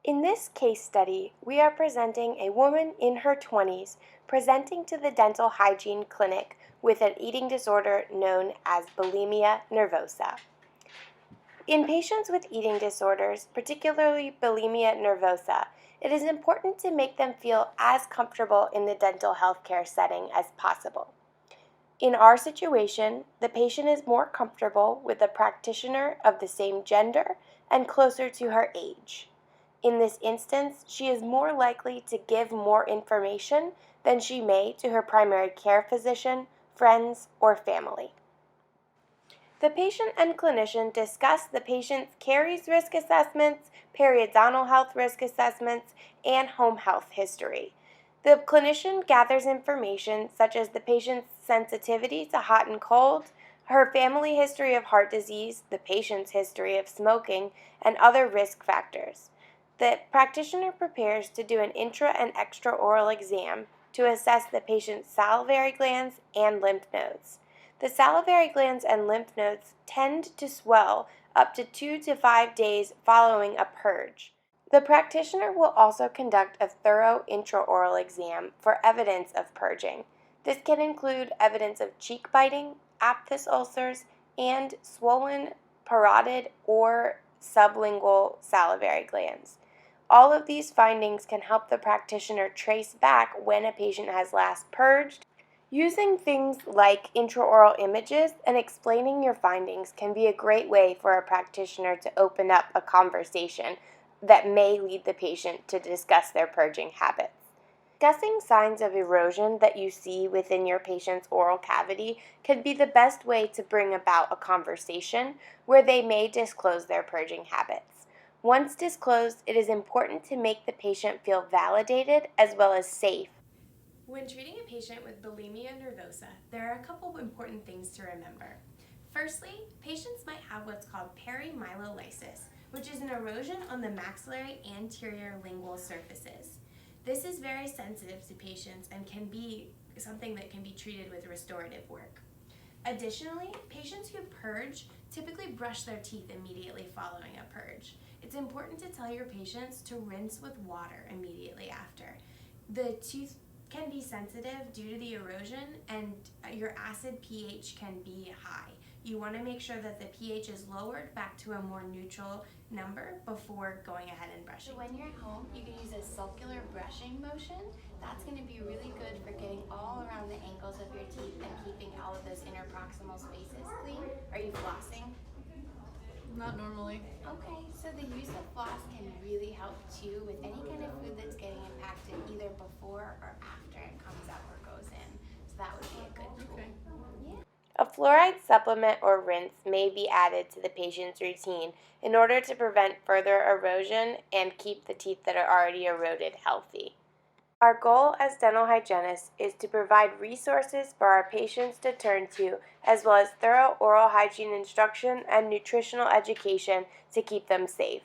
In this case study, we are presenting a woman in her 20s presenting to the dental hygiene clinic with an eating disorder known as bulimia nervosa. In patients with eating disorders, particularly bulimia nervosa, it is important to make them feel as comfortable in the dental healthcare setting as possible. In our situation, the patient is more comfortable with a practitioner of the same gender and closer to her age. In this instance, she is more likely to give more information than she may to her primary care physician, friends, or family. The patient and clinician discuss the patient's caries risk assessments, periodontal health risk assessments, and home health history. The clinician gathers information such as the patient's sensitivity to hot and cold, her family history of heart disease, the patient's history of smoking, and other risk factors. The practitioner prepares to do an intra and extraoral exam to assess the patient's salivary glands and lymph nodes. The salivary glands and lymph nodes tend to swell up to 2 to 5 days following a purge. The practitioner will also conduct a thorough intraoral exam for evidence of purging. This can include evidence of cheek biting, aphthous ulcers, and swollen parotid or sublingual salivary glands. All of these findings can help the practitioner trace back when a patient has last purged. Using things like intraoral images and explaining your findings can be a great way for a practitioner to open up a conversation that may lead the patient to discuss their purging habits. Discussing signs of erosion that you see within your patient's oral cavity can be the best way to bring about a conversation where they may disclose their purging habits. Once disclosed, it is important to make the patient feel validated as well as safe. When treating a patient with bulimia nervosa, there are a couple important things to remember. Firstly, patients might have what's called perimylolysis, which is an erosion on the maxillary anterior lingual surfaces. This is very sensitive to patients and can be something that can be treated with restorative work. Additionally, patients who purge typically brush their teeth immediately following a purge. It's important to tell your patients to rinse with water immediately after. The tooth can be sensitive due to the erosion, and your acid pH can be high. You want to make sure that the pH is lowered back to a more neutral number before going ahead and brushing. So when you're at home, you can use a circular brushing motion. That's going to be really good for getting all around the angles of your teeth and keeping all of those interproximal spaces clean. Are you flossing? Not normally. Okay, so the use of floss can really help too with any kind of food that's getting impacted either before or after it comes out or goes in. So that would be a good tool. Okay. Yeah. A fluoride supplement or rinse may be added to the patient's routine in order to prevent further erosion and keep the teeth that are already eroded healthy. Our goal as dental hygienists is to provide resources for our patients to turn to, as well as thorough oral hygiene instruction and nutritional education to keep them safe.